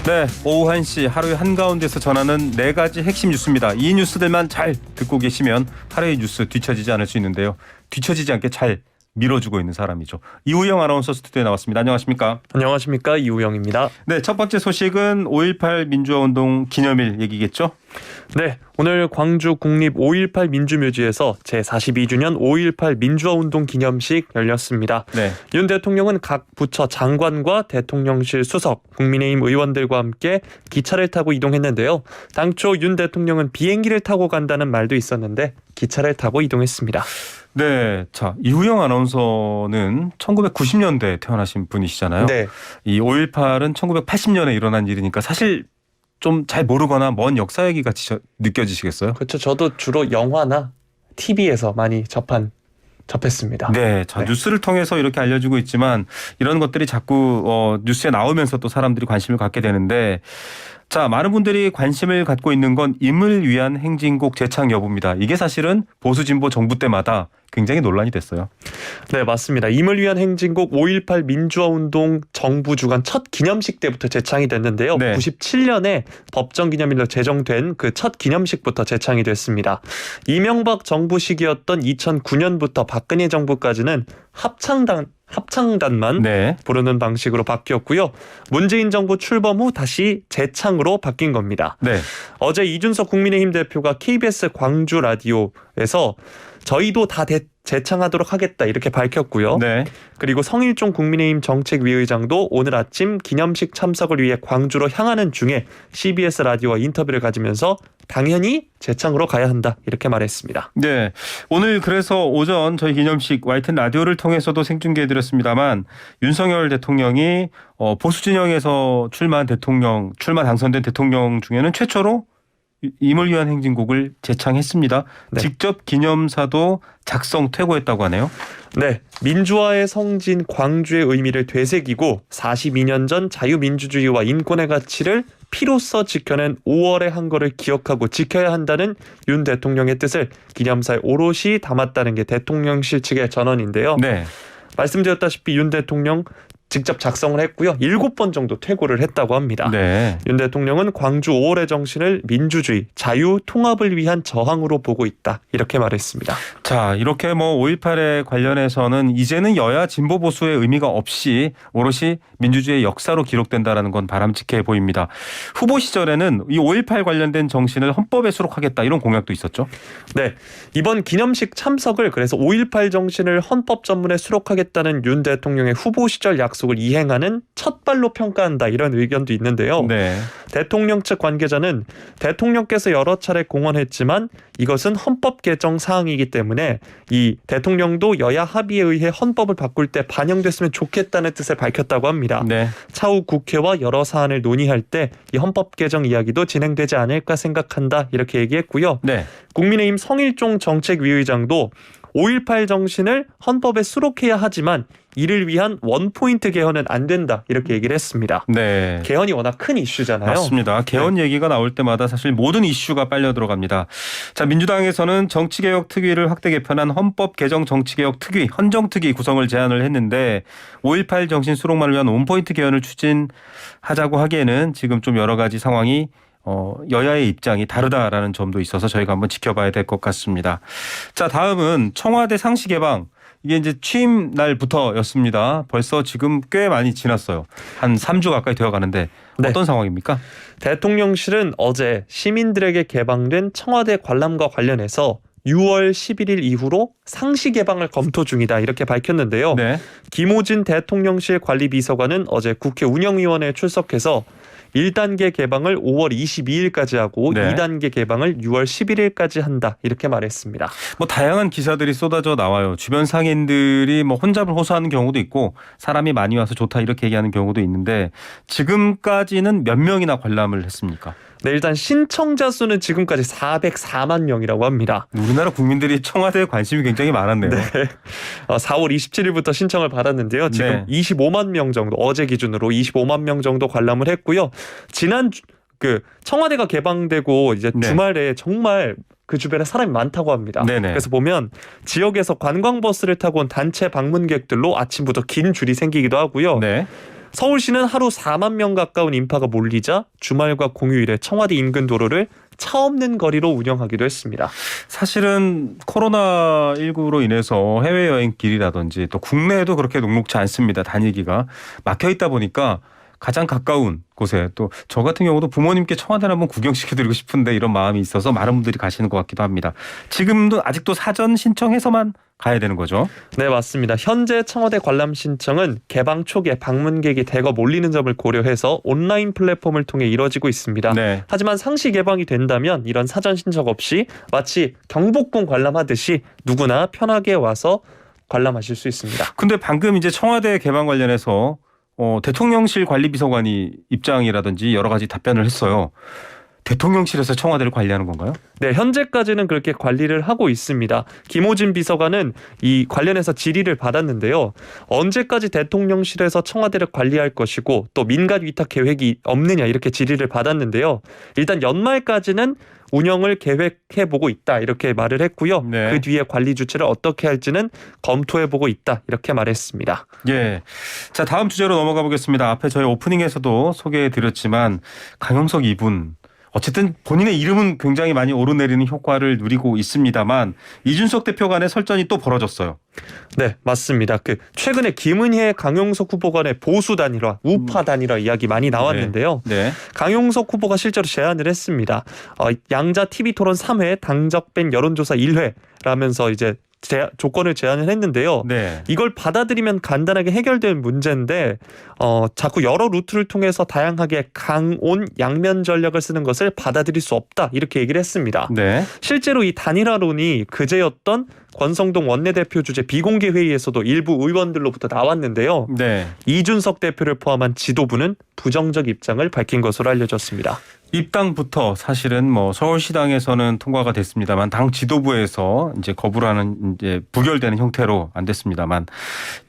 네, 오후 1시 하루의 한가운데서 전하는 4가지 핵심 뉴스입니다. 이 뉴스들만 잘 듣고 계시면 하루의 뉴스 뒤처지지 않을 수 있는데요. 뒤처지지 않게 잘 밀어주고 있는 사람이죠. 이우영 아나운서 스튜디오에 나왔습니다. 안녕하십니까? 안녕하십니까, 이우영입니다. 네, 첫 번째 소식은 5.18 민주화운동 기념일 얘기겠죠? 네, 오늘 광주 국립 5.18 민주묘지에서 제42주년 5.18 민주화운동 기념식 열렸습니다. 네. 윤 대통령은 각 부처 장관과 대통령실 수석, 국민의힘 의원들과 함께 기차를 타고 이동했는데요. 당초 윤 대통령은 비행기를 타고 간다는 말도 있었는데 기차를 타고 이동했습니다. 네, 자, 이우영 아나운서는 1990년대에 태어나신 분이시잖아요. 네. 이 5.18은 1980년에 일어난 일이니까 사실 좀 잘 모르거나 먼 역사 얘기 같이 느껴지시겠어요? 그렇죠. 저도 주로 영화나 TV에서 많이 접했습니다. 네, 자, 네. 뉴스를 통해서 이렇게 알려주고 있지만 이런 것들이 자꾸 뉴스에 나오면서 또 사람들이 관심을 갖게 되는데, 자, 많은 분들이 관심을 갖고 있는 건 임을 위한 행진곡 재창 여부입니다. 이게 사실은 보수 진보 정부 때마다 굉장히 논란이 됐어요. 네, 맞습니다. 임을 위한 행진곡 5.18 민주화운동 정부 주관 첫 기념식 때부터 재창이 됐는데요. 네. 97년에 법정 기념일로 제정된 그 첫 기념식부터 재창이 됐습니다. 이명박 정부 시기였던 2009년부터 박근혜 정부까지는 합창단만 네. 부르는 방식으로 바뀌었고요. 문재인 정부 출범 후 다시 재창으로 바뀐 겁니다. 네. 어제 이준석 국민의힘 대표가 KBS 광주 라디오에서 저희도 다 재창하도록 하겠다 이렇게 밝혔고요. 네. 그리고 성일종 국민의힘 정책위의장도 오늘 아침 기념식 참석을 위해 광주로 향하는 중에 CBS 라디오와 인터뷰를 가지면서 당연히 재창으로 가야 한다 이렇게 말했습니다. 네. 오늘 그래서 오전 저희 기념식 YTN 라디오를 통해서도 생중계해드렸습니다만 윤석열 대통령이 보수 진영에서 출마 당선된 대통령 중에는 최초로 임을 위한 행진곡을 재창했습니다. 네. 직접 기념사도 작성 퇴고했다고 하네요. 네, 민주화의 성진 광주의 의미를 되새기고 42년 전 자유민주주의와 인권의 가치를 피로써 지켜낸 5월의 한거를 기억하고 지켜야 한다는 윤 대통령의 뜻을 기념사에 오롯이 담았다는 게 대통령실 측의 전언인데요. 네. 말씀드렸다시피 윤 대통령 직접 작성을 했고요. 7번 정도 퇴고를 했다고 합니다. 네. 윤 대통령은 광주 5월의 정신을 민주주의, 자유, 통합을 위한 저항으로 보고 있다. 이렇게 말했습니다. 자, 이렇게 5.18에 관련해서는 이제는 여야 진보 보수의 의미가 없이 오롯이 민주주의의 역사로 기록된다는 건 바람직해 보입니다. 후보 시절에는 이 5.18 관련된 정신을 헌법에 수록하겠다 이런 공약도 있었죠. 네, 이번 기념식 참석을 그래서 5.18 정신을 헌법 전문에 수록하겠다는 윤 대통령의 후보 시절 약속을 이행하는 첫 발로 평가한다 이런 의견도 있는데요. 네. 대통령 측 관계자는 대통령께서 여러 차례 공언했지만 이것은 헌법 개정 사항이기 때문에 이 대통령도 여야 합의에 의해 헌법을 바꿀 때 반영됐으면 좋겠다는 뜻을 밝혔다고 합니다. 네. 차후 국회와 여러 사안을 논의할 때 이 헌법 개정 이야기도 진행되지 않을까 생각한다 이렇게 얘기했고요. 네. 국민의힘 성일종 정책위의장도 5.18 정신을 헌법에 수록해야 하지만 이를 위한 원포인트 개헌은 안 된다 이렇게 얘기를 했습니다. 네. 개헌이 워낙 큰 이슈잖아요. 맞습니다. 개헌 얘기가 나올 때마다 사실 모든 이슈가 빨려 들어갑니다. 자, 민주당에서는 정치개혁 특위를 확대 개편한 헌법 개정 정치개혁 특위, 헌정특위 구성을 제안을 했는데 5.18 정신 수록만을 위한 원포인트 개헌을 추진하자고 하기에는 지금 좀 여러 가지 상황이 여야의 입장이 다르다라는 점도 있어서 저희가 한번 지켜봐야 될 것 같습니다. 자, 다음은 청와대 상시 개방. 이게 이제 취임 날부터였습니다. 벌써 지금 꽤 많이 지났어요. 한 3주 가까이 되어 가는데 네. 어떤 상황입니까? 대통령실은 어제 시민들에게 개방된 청와대 관람과 관련해서 6월 11일 이후로 상시 개방을 검토 중이다 이렇게 밝혔는데요. 네. 김호진 대통령실 관리비서관은 어제 국회 운영위원회에 출석해서 1단계 개방을 5월 22일까지 하고 네. 2단계 개방을 6월 11일까지 한다 이렇게 말했습니다. 다양한 기사들이 쏟아져 나와요. 주변 상인들이 혼잡을 호소하는 경우도 있고 사람이 많이 와서 좋다 이렇게 얘기하는 경우도 있는데 지금까지는 몇 명이나 관람을 했습니까? 네, 일단 신청자 수는 지금까지 404만 명이라고 합니다. 우리나라 국민들이 청와대에 관심이 굉장히 많았네요. 네. 4월 27일부터 신청을 받았는데요. 지금 네. 25만 명 정도 어제 기준으로 25만 명 정도 관람을 했고요. 지난 그 청와대가 개방되고 이제 네. 주말에 정말 그 주변에 사람이 많다고 합니다. 네네. 그래서 보면 지역에서 관광버스를 타고 온 단체 방문객들로 아침부터 긴 줄이 생기기도 하고요. 네. 서울시는 하루 4만 명 가까운 인파가 몰리자 주말과 공휴일에 청와대 인근 도로를 차 없는 거리로 운영하기도 했습니다. 사실은 코로나19로 인해서 해외여행 길이라든지 또 국내에도 그렇게 녹록지 않습니다. 다니기가 막혀 있다 보니까 가장 가까운 곳에 또 저 같은 경우도 부모님께 청와대를 한번 구경시켜드리고 싶은데 이런 마음이 있어서 많은 분들이 가시는 것 같기도 합니다. 지금도 아직도 사전 신청해서만 가야 되는 거죠? 네, 맞습니다. 현재 청와대 관람 신청은 개방 초기에 방문객이 대거 몰리는 점을 고려해서 온라인 플랫폼을 통해 이뤄지고 있습니다. 네. 하지만 상시 개방이 된다면 이런 사전 신청 없이 마치 경복궁 관람하듯이 누구나 편하게 와서 관람하실 수 있습니다. 근데 방금 이제 청와대 개방 관련해서 대통령실 관리비서관이 입장이라든지 여러 가지 답변을 했어요. 대통령실에서 청와대를 관리하는 건가요? 네, 현재까지는 그렇게 관리를 하고 있습니다. 김호진 비서관은 이 관련해서 질의를 받았는데요. 언제까지 대통령실에서 청와대를 관리할 것이고 또 민간 위탁 계획이 없느냐 이렇게 질의를 받았는데요. 일단 연말까지는 운영을 계획해보고 있다 이렇게 말을 했고요. 네. 그 뒤에 관리 주체를 어떻게 할지는 검토해보고 있다 이렇게 말했습니다. 예. 자, 다음 주제로 넘어가 보겠습니다. 앞에 저희 오프닝에서도 소개해드렸지만 강용석 이분 어쨌든 본인의 이름은 굉장히 많이 오르내리는 효과를 누리고 있습니다만 이준석 대표 간의 설전이 또 벌어졌어요. 네, 맞습니다. 최근에 김은혜 강용석 후보 간의 보수 단일화, 우파 단일화 이야기 많이 나왔는데요. 네. 강용석 후보가 실제로 제안을 했습니다. 양자 TV 토론 3회 당적밴 여론조사 1회라면서 이제 조건을 제안을 했는데요. 네. 이걸 받아들이면 간단하게 해결될 문제인데 자꾸 여러 루트를 통해서 다양하게 강온 양면 전략을 쓰는 것을 받아들일 수 없다 이렇게 얘기를 했습니다. 네. 실제로 이 단일화론이 그제였던 권성동 원내대표 주재 비공개 회의에서도 일부 의원들로부터 나왔는데요. 네. 이준석 대표를 포함한 지도부는 부정적 입장을 밝힌 것으로 알려졌습니다. 입당부터 사실은 뭐 서울시당에서는 통과가 됐습니다만 당 지도부에서 이제 거부를 하는 이제 부결되는 형태로 안 됐습니다만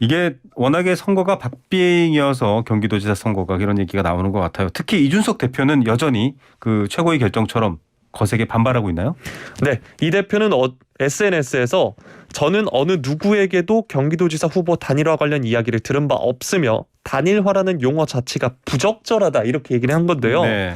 이게 워낙에 선거가 박빙이어서 경기도지사 선거가 이런 얘기가 나오는 것 같아요. 특히 이준석 대표는 여전히 그 최고위 결정처럼 거세게 반발하고 있나요? 네, 이 대표는 SNS에서 저는 어느 누구에게도 경기도지사 후보 단일화 관련 이야기를 들은 바 없으며 단일화라는 용어 자체가 부적절하다 이렇게 얘기를 한 건데요. 네.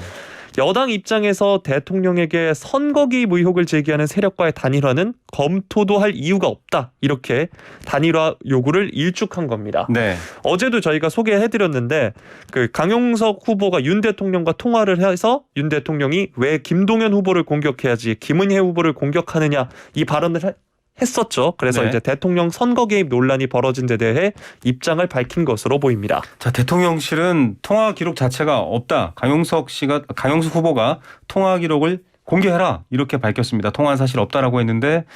여당 입장에서 대통령에게 선거 개입 의혹을 제기하는 세력과의 단일화는 검토도 할 이유가 없다. 이렇게 단일화 요구를 일축한 겁니다. 네. 어제도 저희가 소개해드렸는데 그 강용석 후보가 윤 대통령과 통화를 해서 윤 대통령이 왜 김동연 후보를 공격해야지 김은혜 후보를 공격하느냐 이 발언을 했었죠. 그래서 네. 이제 대통령 선거 개입 논란이 벌어진 데 대해 입장을 밝힌 것으로 보입니다. 자, 대통령실은 통화 기록 자체가 없다. 강용석 후보가 통화 기록을 공개해라 이렇게 밝혔습니다. 통화한 사실 없다라고 했는데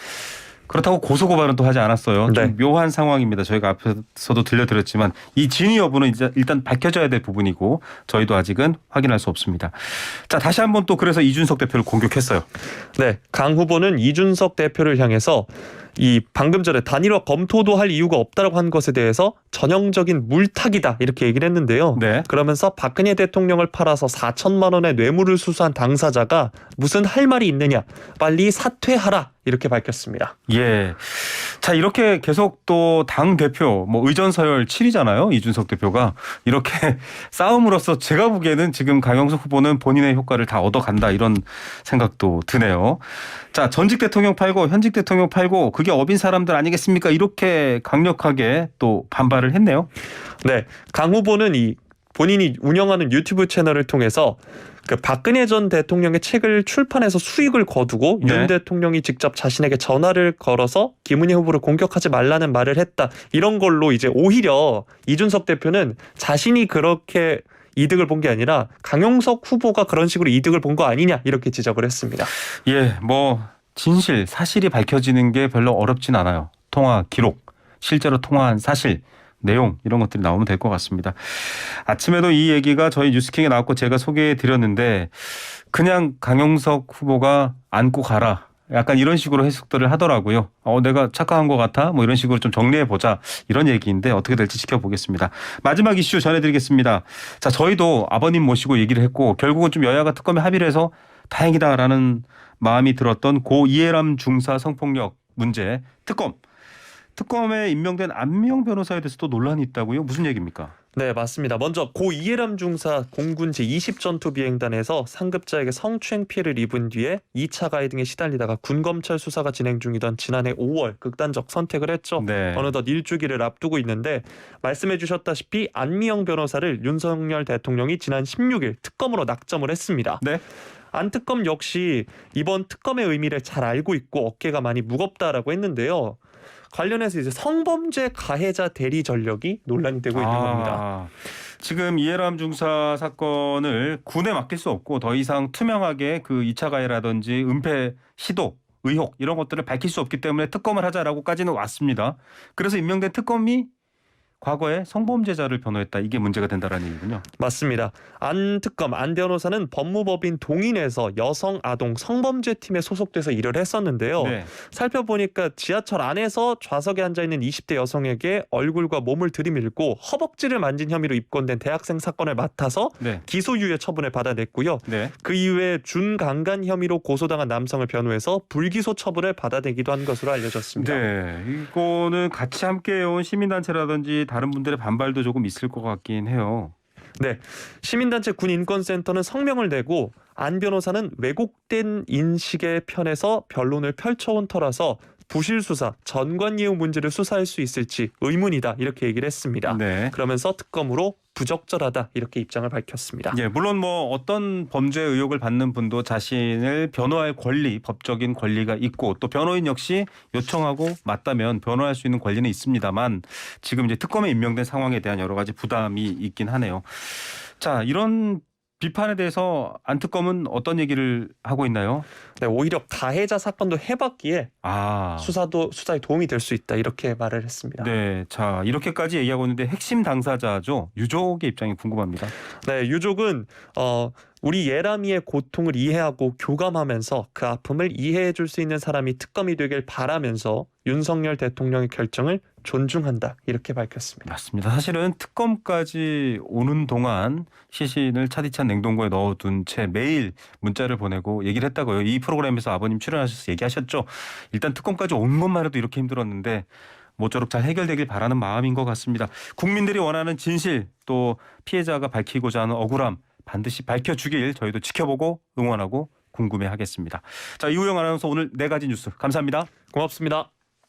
그렇다고 고소 고발은 또 하지 않았어요. 네. 좀 묘한 상황입니다. 저희가 앞에서도 들려드렸지만 이 진위 여부는 이제 일단 밝혀져야 될 부분이고 저희도 아직은 확인할 수 없습니다. 자, 다시 한번 또 그래서 이준석 대표를 공격했어요. 네, 강 후보는 이준석 대표를 향해서 이 방금 전에 단일화 검토도 할 이유가 없다라고 한 것에 대해서 전형적인 물타기다 이렇게 얘기를 했는데요. 네. 그러면서 박근혜 대통령을 팔아서 4천만 원의 뇌물을 수수한 당사자가 무슨 할 말이 있느냐 빨리 사퇴하라 이렇게 밝혔습니다. 예. 자, 이렇게 계속 또 당 대표 뭐 의전 서열 7위잖아요. 이준석 대표가 이렇게 싸움으로써 제가 보기에는 지금 강용석 후보는 본인의 효과를 다 얻어간다 이런 생각도 드네요. 자, 전직 대통령 팔고 현직 대통령 팔고 그게 업인 사람들 아니겠습니까? 이렇게 강력하게 또 반발을 했네요. 네, 강 후보는 본인이 운영하는 유튜브 채널을 통해서 그 박근혜 전 대통령의 책을 출판해서 수익을 거두고 네. 윤 대통령이 직접 자신에게 전화를 걸어서 김은혜 후보를 공격하지 말라는 말을 했다. 이런 걸로 이제 오히려 이준석 대표는 자신이 그렇게 이득을 본 게 아니라 강용석 후보가 그런 식으로 이득을 본 거 아니냐 이렇게 지적을 했습니다. 예, 뭐 진실, 사실이 밝혀지는 게 별로 어렵진 않아요. 통화 기록, 실제로 통화한 사실, 내용 이런 것들이 나오면 될 것 같습니다. 아침에도 이 얘기가 저희 뉴스킹에 나왔고 제가 소개해 드렸는데 그냥 강용석 후보가 안고 가라 약간 이런 식으로 해석들을 하더라고요. 내가 착각한 것 같아? 뭐 이런 식으로 좀 정리해보자. 이런 얘기인데 어떻게 될지 지켜보겠습니다. 마지막 이슈 전해드리겠습니다. 자, 저희도 아버님 모시고 얘기를 했고 결국은 좀 여야가 특검에 합의를 해서 다행이다라는 마음이 들었던 고 이해람 중사 성폭력 문제 특검에 임명된 안미영 변호사에 대해서도 논란이 있다고요? 무슨 얘기입니까? 네, 맞습니다. 먼저 고 이해람 중사 공군 제20 전투 비행단에서 상급자에게 성추행 피해를 입은 뒤에 2차 가해 등에 시달리다가 군검찰 수사가 진행 중이던 지난해 5월 극단적 선택을 했죠. 네. 어느덧 일주기를 앞두고 있는데 말씀해 주셨다시피 안미영 변호사를 윤석열 대통령이 지난 16일 특검으로 낙점을 했습니다. 네. 안 특검 역시 이번 특검의 의미를 잘 알고 있고 어깨가 많이 무겁다라고 했는데요. 관련해서 이제 성범죄 가해자 대리 전력이 논란이 되고 있는 겁니다. 지금 이해람 중사 사건을 군에 맡길 수 없고 더 이상 투명하게 그 2차 가해라든지 은폐 시도 의혹 이런 것들을 밝힐 수 없기 때문에 특검을 하자라고까지는 왔습니다. 그래서 임명된 특검이 과거에 성범죄자를 변호했다. 이게 문제가 된다라는 얘기군요. 맞습니다. 안 특검 안 변호사는 법무법인 동인에서 여성 아동 성범죄팀에 소속돼서 일을 했었는데요. 네. 살펴보니까 지하철 안에서 좌석에 앉아있는 20대 여성에게 얼굴과 몸을 들이밀고 허벅지를 만진 혐의로 입건된 대학생 사건을 맡아서 네. 기소유예 처분을 받아냈고요. 네. 그 이후에 준강간 혐의로 고소당한 남성을 변호해서 불기소 처분을 받아내기도 한 것으로 알려졌습니다. 네. 이거는 같이 함께 해온 시민단체라든지 다른 분들의 반발도 조금 있을 것 같긴 해요. 네, 시민단체 군인권센터는 성명을 내고 안 변호사는 왜곡된 인식의 편에서 변론을 펼쳐온 터라서 부실 수사, 전관예우 문제를 수사할 수 있을지 의문이다 이렇게 얘기를 했습니다. 네. 그러면서 특검으로 부적절하다 이렇게 입장을 밝혔습니다. 예, 물론 뭐 어떤 범죄 의혹을 받는 분도 자신을 변호할 권리, 법적인 권리가 있고 또 변호인 역시 요청하고 맞다면 변호할 수 있는 권리는 있습니다만 지금 이제 특검에 임명된 상황에 대한 여러 가지 부담이 있긴 하네요. 자, 이런 비판에 대해서 안 특검은 어떤 얘기를 하고 있나요? 네, 오히려 가해자 사건도 해봤기에 아, 수사에 도움이 될 수 있다 이렇게 말을 했습니다. 네, 자 이렇게까지 얘기하고 있는데 핵심 당사자죠. 유족의 입장이 궁금합니다. 네, 유족은 우리 예람이의 고통을 이해하고 교감하면서 그 아픔을 이해해 줄 수 있는 사람이 특검이 되길 바라면서 윤석열 대통령의 결정을 존중한다 이렇게 밝혔습니다. 맞습니다. 사실은 특검까지 오는 동안 시신을 차디찬 냉동고에 넣어둔 채 매일 문자를 보내고 얘기를 했다고요. 이 프로그램에서 아버님 출연하셔서 얘기하셨죠. 일단 특검까지 온 것만 해도 이렇게 힘들었는데 모쪼록 잘 해결되길 바라는 마음인 것 같습니다. 국민들이 원하는 진실 또 피해자가 밝히고자 하는 억울함 반드시 밝혀주길 저희도 지켜보고 응원하고 궁금해하겠습니다. 자, 이우영 아나운서 오늘 4가지 뉴스 감사합니다. 고맙습니다.